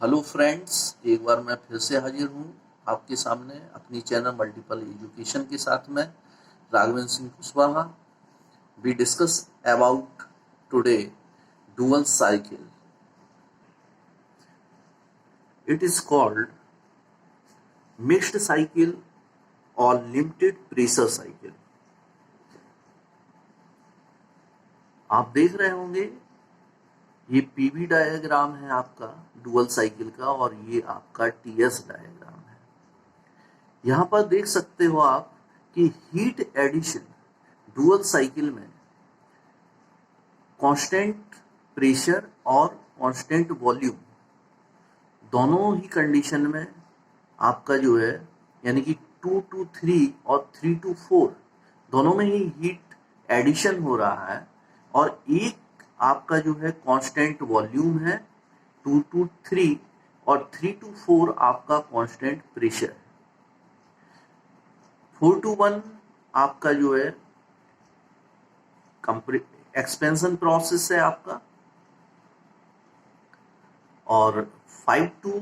Hello friends, एक बार मैं फिर से हाजिर हूँ आपके सामने अपनी चैनल मल्टीपल एजुकेशन के साथ में Raghavendra Singh Kushwaha. We discuss about today dual cycle. It is called mixed cycle और लिमिटेड प्रेशर साइकिल। आप देख रहे होंगे ये पीवी डायग्राम है आपका डुअल साइकिल का और ये आपका टीएस डायग्राम है। यहां पर देख सकते हो आप कि हीट एडिशन डुअल साइकिल में कांस्टेंट प्रेशर और कांस्टेंट वॉल्यूम दोनों ही कंडीशन में आपका जो है यानी कि 2 to 3 और 3 to 4 दोनों में ही हीट एडिशन हो रहा है और एक आपका जो है कांस्टेंट वॉल्यूम है 2 to 3 और 3 to 4 आपका कांस्टेंट प्रेशर है। 4 to 1 आपका जो है एक्सपेंशन प्रोसेस है आपका और 5 to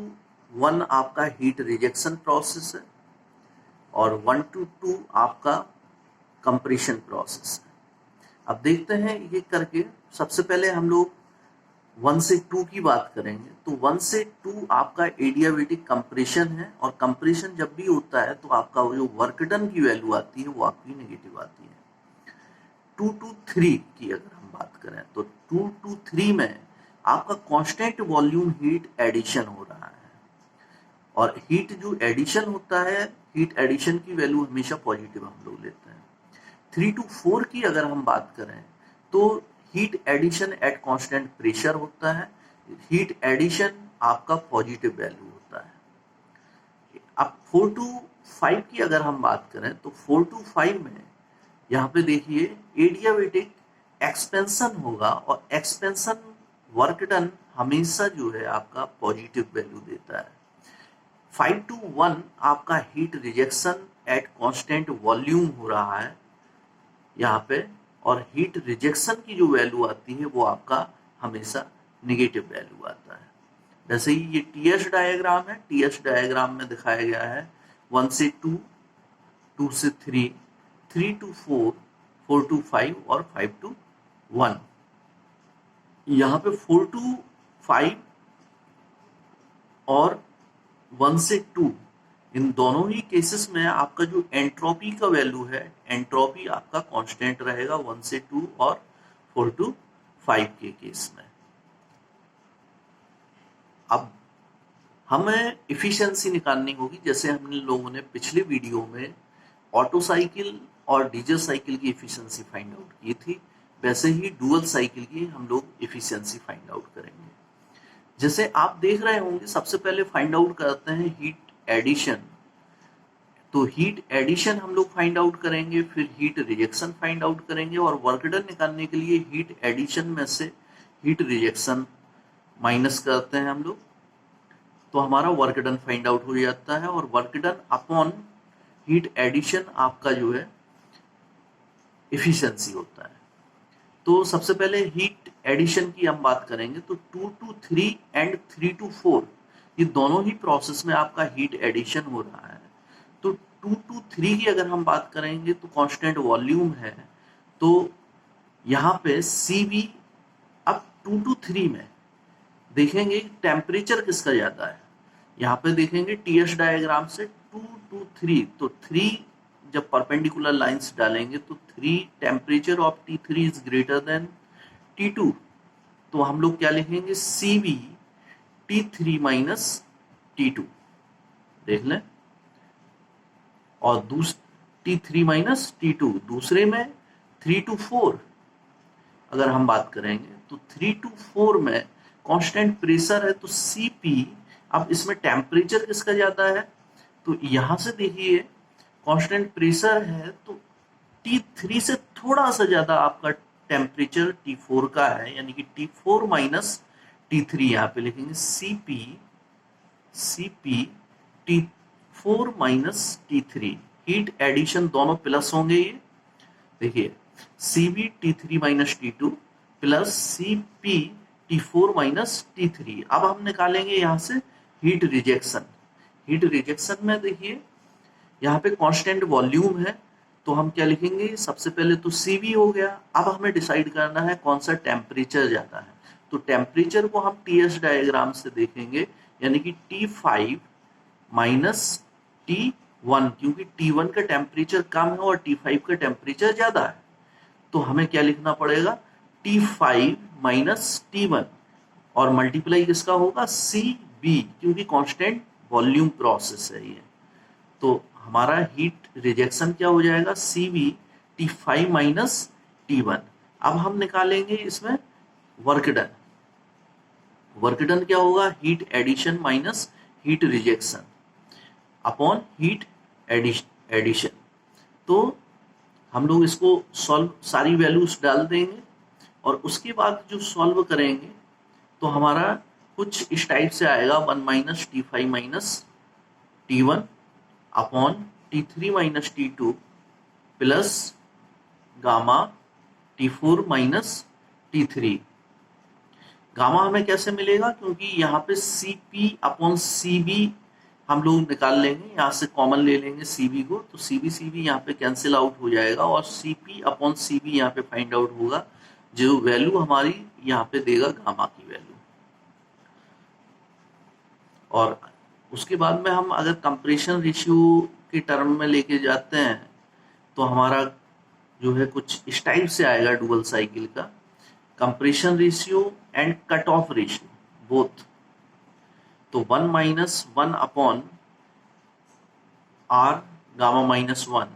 1 आपका हीट रिजेक्शन प्रोसेस है और 1 to 2 आपका कंप्रेशन प्रोसेस है। अब देखते हैं ये करके। सबसे पहले हम लोग 1 से 2 की बात करेंगे तो 1 से 2 आपका एडियाबेटिक कंप्रेशन है और कंप्रेशन जब भी होता है तो आपका जो वर्क डन की वैल्यू आती है वो आपकी नेगेटिव आती है। 2 to 3 की अगर हम बात करें तो 2 to 3 में आपका कांस्टेंट वॉल्यूम हीट एडिशन हो रहा है और हीट जो एडिशन होता है हीट एडिशन की वैल्यू हमेशा पॉजिटिव हम लोग लेते हैं। 3 to 4 की अगर हम बात करें तो heat addition at constant pressure होता है, हीट एडिशन आपका पॉजिटिव वैल्यू होता है। अब 4 to 5 की अगर हम बात करें तो 4 to 5 में यहाँ पे देखिए एडियाबेटिक एक्सपेंशन होगा और एक्सपेंशन वर्क डन हमेशा जो है आपका पॉजिटिव वैल्यू देता है। 5 to 1 आपका heat rejection at constant volume हो रहा है यहाँ पे और हीट रिजेक्शन की जो वैल्यू आती है वो आपका हमेशा नेगेटिव वैल्यू आता है। वैसे ही ये टीएस डायग्राम है, टीएस डायग्राम में दिखाया गया है 1 से 2, 2 से 3, 3 to 4, 4 to 5 और 5 to 1। यहाँ पे 4 to 5 और 1 से 2 इन दोनों ही केसेस में आपका जो एंट्रोपी का वैल्यू है एंट्रोपी आपका कांस्टेंट रहेगा 1 से 2 और 4 to 5 के केस में। अब हमें इफिशिएंसी निकालनी होगी जैसे हम लोगों ने पिछले वीडियो में ऑटो साइकिल और डीजल साइकिल की इफिशिएंसी फाइंड आउट की थी, वैसे ही डुअल साइकिल की हम लोग इफिशिएंसी फाइंड आउट करेंगे। जैसे आप देख रहे होंगे सबसे पहले फाइंड आउट करते हैं हीट एडिशन। तो हीट एडिशन हम लोग फाइंड आउट करेंगे, फिर हीट रिजेक्शन फाइंड आउट करेंगे और वर्क डन निकालने के लिए हीट एडिशन में से हीट रिजेक्शन माइनस करते हैं हम लोग तो हमारा वर्क डन फाइंड आउट हो जाता है और work done upon heat addition आपका जो है इफिशिएंसी होता है। तो सबसे पहले हीट एडिशन की हम बात करेंगे तो 2 to 3 एंड 3 to 4 ये दोनों ही प्रोसेस में आपका हीट एडिशन हो रहा है। तो 2 to 3 की अगर हम बात करेंगे तो कांस्टेंट वॉल्यूम है तो यहाँ पे CV। अब 2 to 3 में देखेंगे टेम्परेचर किसका ज्यादा है, यहाँ पे देखेंगे टीएस डायग्राम से 2 to 3 तो 3 जब परपेंडिकुलर लाइंस डालेंगे तो 3 temperature of T3 is greater than T2 तो हम लोग क्या लिखेंगे CV T3 माइनस T2 देख लें और T3 माइनस T2 दूसरे में 3 to 4 अगर हम बात करेंगे तो 3 to 4 में कांस्टेंट प्रेशर है तो CP। अब इसमें टेम्परेचर किसका ज्यादा है तो यहां से देखिए कांस्टेंट प्रेशर है तो T3 से थोड़ा सा ज्यादा आपका टेम्परेचर T4 का है यानी कि T4 माइनस T3 यहाँ पे लिखेंगे CP T4 minus T3। Heat addition दोनों प्लस होंगे ये देखिए CV T3 minus T2 plus CP T4 minus T3। अब हम निकालेंगे यहाँ से हीट रिजेक्शन। हीट रिजेक्शन में देखिए यहाँ पे कांस्टेंट वॉल्यूम है, तो हम क्या लिखेंगे, सबसे पहले तो CV हो गया। अब हमें डिसाइड करना है कौन सा टेम्परेचर ज़्यादा है, तो टेम्परेचर को हम TS डायग्राम से देखेंगे, यानी कि T5 माइनस T1, क्योंकि T1 का टेम्परेचर कम है और T5 का टेम्परेचर ज़्यादा है। तो हमें क्या लिखना पड़ेगा, T5 माइनस T1 और मल्टीप्लाई किसका होगा, CV, क्योंकि कांस्टेंट वॉल्यूम प्रोसेस है ये। तो हमारा हीट रिजेक्शन क्या हो जाएगा, CV T5 माइनस T1। अब हम निकालेंगे इसमें वर्क डन। वर्क डन क्या होगा, heat addition minus heat rejection upon heat addition. तो हम लोग इसको सॉल्व, सारी वैल्यूज डाल देंगे और उसके बाद जो सॉल्व करेंगे तो हमारा कुछ इस टाइप से आएगा, 1 minus T5 minus T1 upon T3 minus T2 plus gamma T4 minus T3। Gamma हमें कैसे मिलेगा, क्योंकि यहाँ पे CP अपॉन CB हम लोग निकाल लेंगे, यहाँ से कॉमन ले लेंगे CB को, तो CB यहाँ पे कैंसिल आउट हो जाएगा और CP अपॉन CB यहाँ पे फाइंड आउट होगा, जो वैल्यू हमारी यहाँ पे देगा गामा की वैल्यू। और उसके बाद में हम अगर कंप्रेशन रेशियो के टर्म में लेके जाते हैं तो हमारा जो है कुछ इस टाइप से आएगा डुअल साइकिल का, compression ratio and cut off ratio both. तो 1 minus 1 upon R gamma minus 1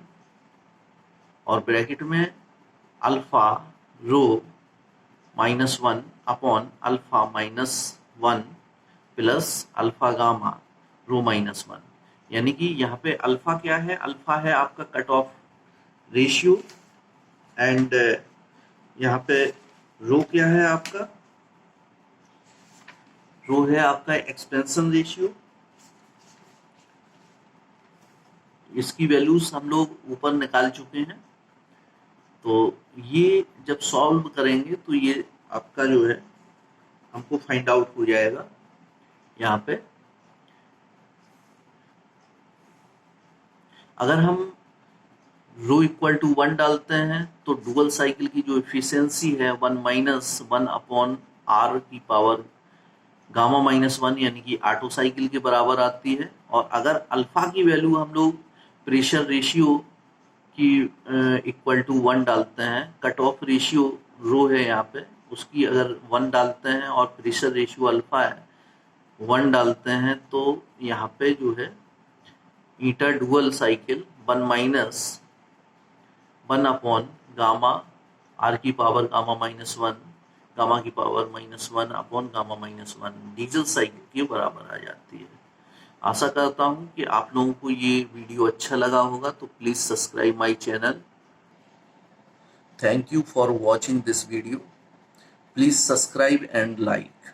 और ब्रैकेट में alpha rho minus 1 upon alpha minus 1 plus alpha gamma rho minus 1, यानी कि यहाँ पे अल्फा क्या है, अल्फा है आपका कट ऑफ रेशियो एंड यहाँ पे रो क्या है आपका, रो है आपका एक्सपेंशन रेशियो। इसकी वैल्यूज हम लोग ऊपर निकाल चुके हैं, तो ये जब सॉल्व करेंगे तो ये आपका जो है हमको फाइंड आउट हो जाएगा। यहाँ पे अगर हम रो इक्वल टू 1 डालते हैं तो डुअल साइकिल की जो एफिशिएंसी है 1 माइनस 1 अपॉन R की पावर गामा माइनस 1, यानी कि ऑटो साइकिल के बराबर आती है। और अगर अल्फा की वैल्यू हम लोग प्रेशर रेशियो की इक्वल टू 1 डालते हैं, कट ऑफ रेशियो रो है यहाँ पे, उसकी अगर 1 डालते हैं और प्रेशर रेशियो अल्फा है 1 डालते हैं, तो यहाँ पे जो है eta dual cycle 1 minus 1 upon gamma R की पावर गामा माइनस 1, गामा की power minus 1 upon gamma minus 1 diesel cycle के बराबर आ जाती है। आशा करता हूँ कि आप लोगों को ये वीडियो अच्छा लगा होगा, तो please subscribe my channel. Thank you for watching this video. Please subscribe and like.